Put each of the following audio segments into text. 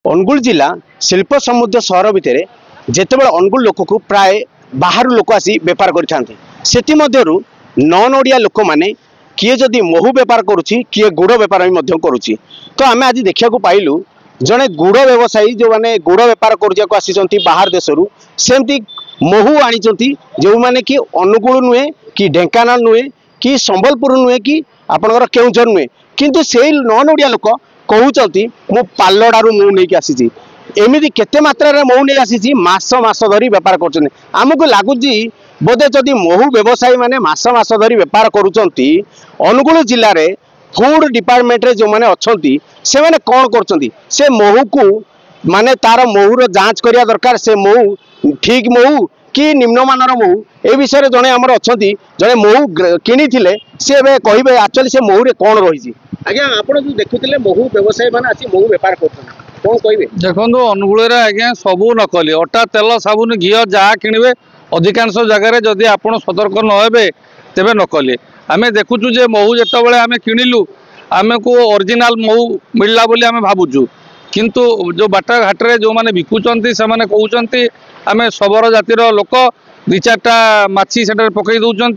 अनुगुल जिला शिल्प समुद्र सहर भितर जितेबाला अनुगुल लोक को प्राय बाहर लोक आसी बेपार कर नन ओडिया लोक मैंने किए जदि महू बेपार करुच्ची किए गुड़ बेपार भी करुच्ची। तो आम आज देखा पाइलु जड़े गुड़ व्यवसायी जो मैंने गुड़ बेपार कर बाहर देश सेमती महू आनी जो मैंने कि अनुगुल नुहे कि ढेंकानाल नुहे कि संबलपुर नुहे कि आपणकर केउझर नुहे किंतु से नन ओडिया लोक कहते मु पालडारू मु नहीं आसी एमती केते मात्रा रे महू नहीं आसी मास मास धरी बेपार कर आमको लगुच बोधे जदि महू व्यवसायी माने मास मास धरी बेपार करुँच अनुगुल जिले में फूड डिपार्टमेंट रे जो मैंने अच्छा से मैंने कौन कर महू को माने तार महूर जांच करिया दरकार से महू ठीक महू कि निम्नमानर महू ए विषय जड़े आमर अच्छा जड़े महू किनी सी कहे एक्चुअली से महू रे कौन रही आज्ञा आप जो देखुले महू व्यवसायी मैंने आसी महू बेपार कौन कहे देखो अनुगुल आज्ञा सबू नकली अटा तेल साबुन घी जहाँ किणवे अधिकांश जगार जदि आप सतर्क नहे तेरे नकली आम देखुचु जे महू जिते आम किणिलु आम को ओरिजिनाल महू मिलला बोली आम भावुचु किंतु जो बाट घाटे जो मैंने बिकुंट से कहते आम शबर जातिर लोक दि चार्टा माछी से पकई दौरान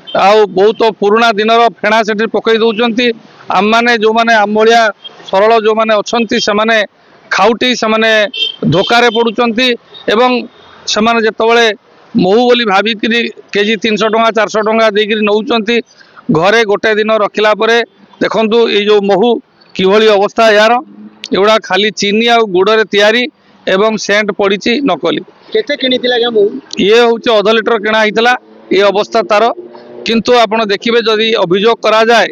आउ बहुत पुराना दिन फेणा से पकई दौरान आम मैंने जो मैंने आम भाया सरल जो मैंने अच्छा से मैंने खाउटी से मैंने धोकार पड़ुंट एवं से जिते महू बोली भाविक केजी 300 टंका 400 टंका देकर नौकरी घरे गोटे दिन रखला देखु ये जो महू किभली अवस्था यार एगुड़ा खाली चीनी आ गुड़ तैयारी एवं सेंट पड़ी नकली केते किनिथिला ये हूँ 1/2 लिटर किणा होता ये अवस्था तार किंतु आपड़ देखिए जदि अभियोग करा जाए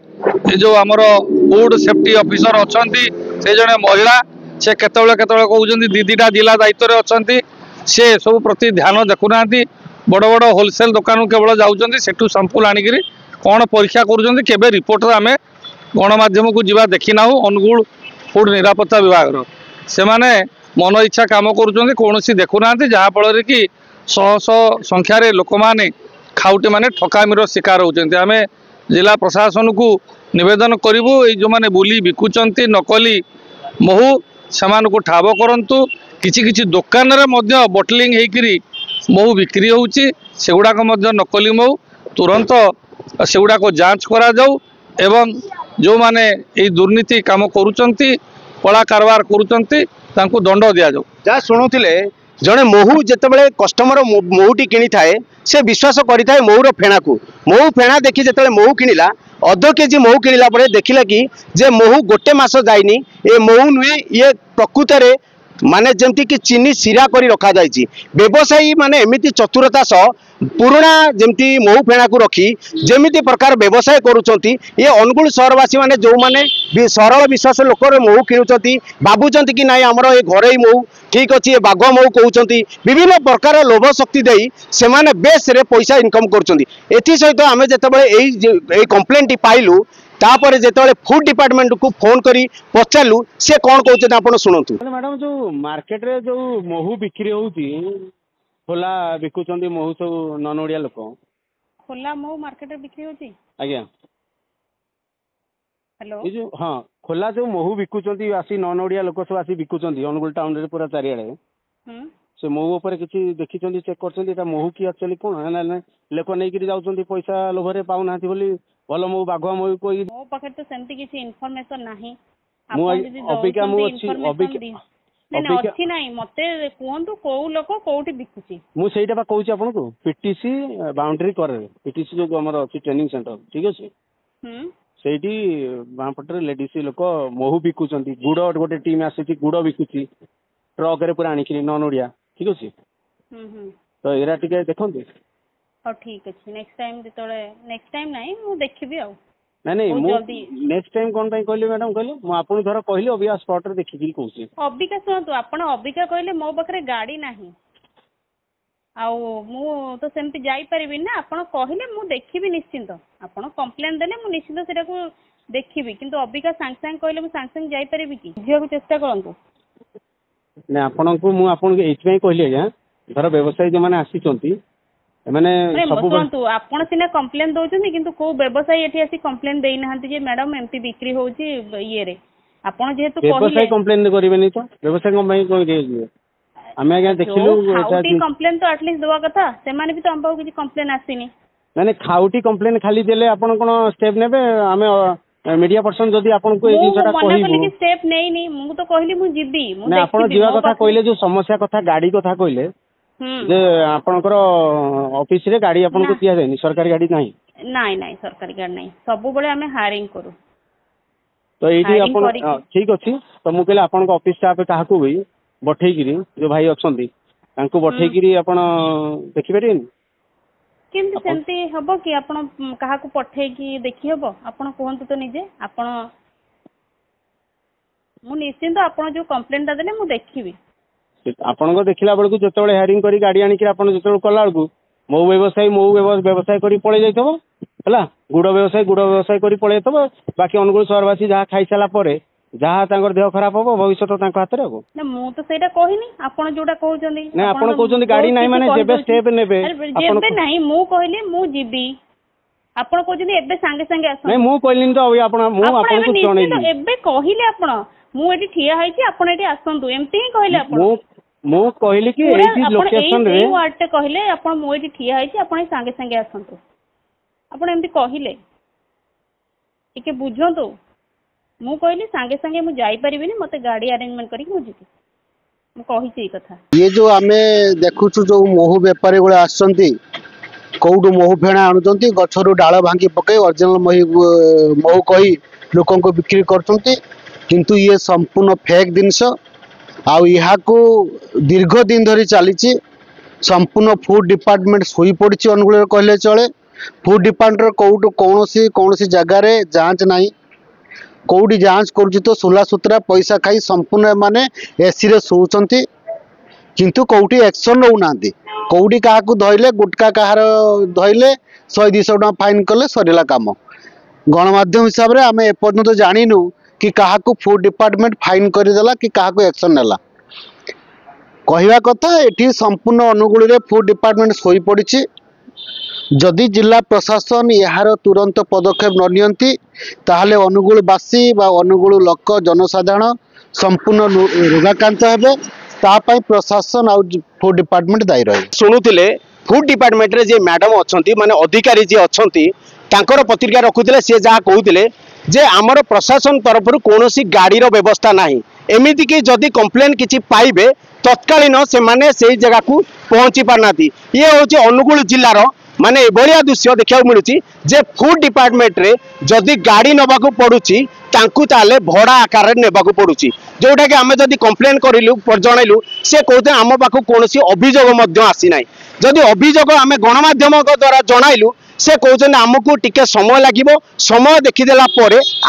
ये जो आमर फूड सेफ्टी ऑफिसर अच्छा से जड़े महिला से केतबले कहते दीदीटा जिला दायित्व अच्छा सी सब प्रति ध्यान देखुना बड़ बड़ होलसेल दुकान केवल जाऊँच सेठू संपूल आणिक कौन परीक्षा कर रिपोर्ट आम गणमाध्यम को जीवा देखी ना अनुगुल फूड निरापत्ता विभाग से माने मन इच्छा काम करुँच कौन देखुना जहाँफल कि शह शह संख्यार लोक मैंने खाउटी माने ठकामीर शिकार होती आम जिला प्रशासन को निवेदन करूँ जो मैंने बुली बिकुंट नकली महू से ठाब करूँ किसी दुकान रे बटलिंग होकरी महू बिक्री होउची सेगुड़ाक नकली महू तुरंत सेगुड़ाक जांच करा जाऊ एवं जो माने ये दुर्नीति काम करुँच कला कारबार करुँच दंड दि जाऊ जहाँ शुणुले जड़े महू जितेबाला कस्टमर महूटी किनी थाए से विश्वास करें महूर फेणा को महू फेणा देखी जिते महू किणिला अध केजी महू किणिला देखला कि जे महू गोटे मास जाइनी ए महू नुहे ये प्रकृत में माने जमती कि चीनी सिरा करी रखा जाइए व्यवसायी माने एमिति चतुरता सह पुराना जमती महू फेणा को रखी जमिति प्रकार व्यवसाय करुँच ये अनुगुल सहरवासी माने जो माने सरल विश्वास लोक महू किणुंट भावुंट कि नाई आमर ये घरे महू ठीक अच्छे बाघ महू कहते विभिन्न प्रकार लोभ शक्ति दे से बेस रे पैसा इनकम कर आम जो कंप्लेंट पाइलु तापर जिते फूड डिपार्टमेंट को फोन करी पचारू से कौन कहते आप शुणु मैडम जो मार्केट रे जो महू बिक्री होती खोला बिकुंट महू सब नन ओडिया लोक खोला महू मार्केट रे बिक्री होती आज्ञा हेलो ये जो हाँ खोला जो महू बिकुंट आसी नन ओडिया लोक सब आसी बिकुंट अनुगुल टाउन रे पूरा चारिआडे से महू उपर किसी देखी चेक कर महू की एक्चुअली कौन लोक नहीं जाऊँ पैसा लोभरे पाऊना बोली भल महू बाघ महू कोई मो पाखे तो सेमती किसी इन्फॉर्मेशन नहीं अबिका मु अच्छी नहीं मते कहतु कौ लोक कौटी बिकुची मुझे कहूँ आपको पीटीसी बाउंड्री कर पीटीसी जो आम अच्छी ट्रेनिंग सेंटर ठीक अच्छे से बापटे लेडीज लोक महू बिकुंट गुड़ गोटे टीम आसी गुड़ बिकुची ट्रक रे पूरा आणिक नन ओडिया ठीक अच्छे तो एरा टिके देखते हाँ ठीक अच्छे नेक्स्ट टाइम जो नेक्स्ट टाइम नहीं मु देखी आ नहीं नेक्स्ट टाइम कौन कहले मैडम कहले मु आपन धर कहली अबिका स्पॉट रे देखि कहूची अबिका सुनतु आपण अबिका कहले मो पाखरे गाड़ी नाही आउ मु तो सेमती जाई परिबि ना आपण कहले मु देखिबि निश्चिंत आपण कंप्लेन देले मु निश्चिंत सेटा को देखिबि किंतु अबिका सांग सांग कहले मु सांग सांग जाई परिबि कि बुझिया को चेष्टा करंतु ने आपण को मु आपण के एच कहली आज्ञा धर व्यवसायी जो माने आसीचंती माने सब आपण सिना कंप्लेन दउछन किंतु को व्यवसायी एठी आसी कंप्लेन देई नहंती जे मैडम एमपी बिक्री होउची ये रे आपण जेहेतु व्यवसाय कंप्लेन करेनि तो व्यवसाय कंप्लेन आम आज्ञा देखिलु खाउटी कंप्लेन तो एटलिस्ट देवा कथा से माने भी तो हम किसी कंप्लेन आसीनी माने खाउटी कंप्लेन खाली देले आपण कोन स्टेप नेबे आमे मीडिया पर्सन जदी आपण को ए जिनसटा कहिबो स्टेप नेइनी मु तो कहली मु जिबी मु देखि आपण जीवा कथा कहले जो समस्या कथा गाड़ी कथा कहले जे आपनकर ऑफिस रे गाड़ी आपन को दिया जायनी सरकारी गाड़ी नाही नाही नाही सरकारी गाड़ी नाही सब बेले हमें हायरिंग करू तो एठी आपन ठीक अछि तो मु कहले आपन को ऑफिस स्टाफ काहा को भी बठेई गिरी जो भाई अछंती तांको बठेई गिरी आपन देखि परियन केमती सेमती हबो कि आपण काहा को पठेई कि देखि हबो आपण कहंतु तो निजे आपण मु निश्चिंत आपण जो कंप्लेंट ता देले मु देखिबी आपण को देखिला बेलकु जतबेले हायरिंग करी गाड़ी आनी कि आपण जतबेले कला बेलकु मो व्यवसाय करी पळे जाइतबो हला गुड़ व्यवसाय करी पळे जाइतबो बाकी अनुगुल शहरवासी जहा खाई साला परे जहा तांकर देह खराब हो भविष्य तो तांको हाथ रे हो ना मु तो सेटा कहिनी आपण जोटा कहउचंदी ना आपण कहउचंदी गाड़ी नाही माने जेबे स्टेप नेबे जेबे नाही मु कहली मु जिबी आपण कहउचंदी एबे संगे संगे आसो नाही मु कहलिन तो आपण मु आपण को जणैली एबे कहिले आपण मु एठी ठिया हाइची आपण एठी आसंतु एमती ही कहले आपण मु कहली कि एठी लोकेशन रे वार्ड ते कहले आपण मु एठी ठिया हाइची आपण संगे संगे आसंतु आपण एमती कहले टिके बुझंतु मु कहली संगे संगे मु जाई परिबिनी मते गाड़ी अरेंजमेंट करी मु जिति मु कहिची कथा ये जो आमे देखुछु जो मोहु व्यापारी गुळे आसंती कोउडु मोहु फेणा आनुचंती गछरु डाळ भांगी पके ओरिजिनल मोहु कही लोकन को बिक्री करचंती किंतु ये संपूर्ण फेक जिनस आउ यहाँ को दीर्घ दिन धरी चली संपूर्ण फूड डिपार्टमेंट सोई पड़ी अनुगुल कहले चले फूड डिपार्टमेंट कौटू कौन सी जगार जांच ना कौटी जांच कर तो सुला सुतरा पैसा खाई संपूर्ण माने एसी रे शोचंती किंतु कौटी एक्शन नौना कौटी क्या धरले गुटका कहार धरले 100-200 टका फाइन कले सरिला काम गणमाध्यम हिसाब से आम एपर्यंत जानिनु कि क्या फूड डिपार्टमेंट फाइन करदेला कि क्या एक्शन नेला कहवा कथा ये संपूर्ण अनुगुल रे फूड डिपार्टमेंट सोई पड़ी जदि जिला प्रशासन यार तुरंत पदक्षेप न नियंती ताहले अनुगुलवासी बा अनुगुल लोक जनसाधारण संपूर्ण रोगाक्रांत हेबे तापाई प्रशासन आ फूड डिपार्टमेंट दायी रहे शुणुले फूड डिपार्टमेंट रे जे मैडम अच्छी माने अधिकारी जे अच्छी तांकर प्रतिक्रिया रखुले सी जहाँ कहते जे आमर प्रशासन तरफ कौन गाड़ी व्यवस्था ना एमती कि जदि कंप्लेन किसी पाइबे तत्कालीन से माने से जगह को पहुंची पारना ये हूँ अनुगुल जिलार माने एभलिया दृश्य देखा मिलूँ जे फूड डिपार्टमेंट रे जदि गाड़ी नबाकू पड़ुची तांकू ताले भड़ा आकार नेबाकू पड़ुची जोटा कि आमे जदि कंप्लेन करिलु जनइलु से कहते आम पाखु कौन अभियोग आसी ना जदि अभियोग आमे गणमाध्यम द्वारा जनइलु से कहते आमको टिके समय लगे समय देखीदेला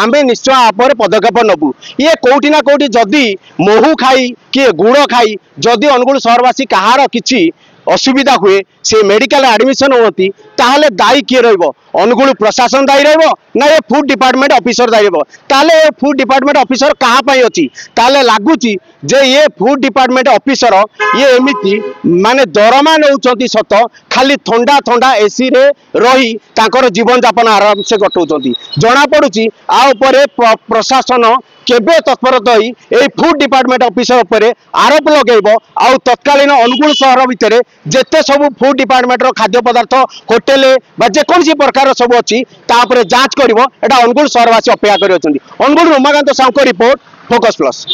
आमे निश्चय आप पदक्षेप नबू ये कौटी ना कौटी जदि मोहू खाई कि गुड़ खाई जदि अनुगुल शहरवासी कहार किसी असुविधा हुए से मेडिकल एडमिशन होती ताहले दायी किए अनुगुल प्रशासन दायी ना ये फूड डिपार्टमेंट ऑफिसर दायी ताहले फूड डिपार्टमेंट ऑफिसर कहाँ पाई अच्छी ताहले लगुची जे ये फूड डिपार्टमेंट ऑफिसर ये एमिति माने दरमा नौचंती सत खाली ठंडा ठंडा एसी रे रही तांकर जीवन यापन आराम से कटौचंती जना पड़ुची आ उपरे प्रशासन केबे तत्परता होई फूड डिपार्टमेंट ऑफिसर उपरे आरोप लगेब आउ तत्कालीन अनुगुल शहर भितर जेते सब फूड डिपार्टमेंट रो खाद्य पदार्थ होटेल बा जेकोसी प्रकार सब अच्छी जांच करिवो एटा अनुगुल शहरवासी अपेक्षा करि अछंती Angul Umakant Sahu report focus plus.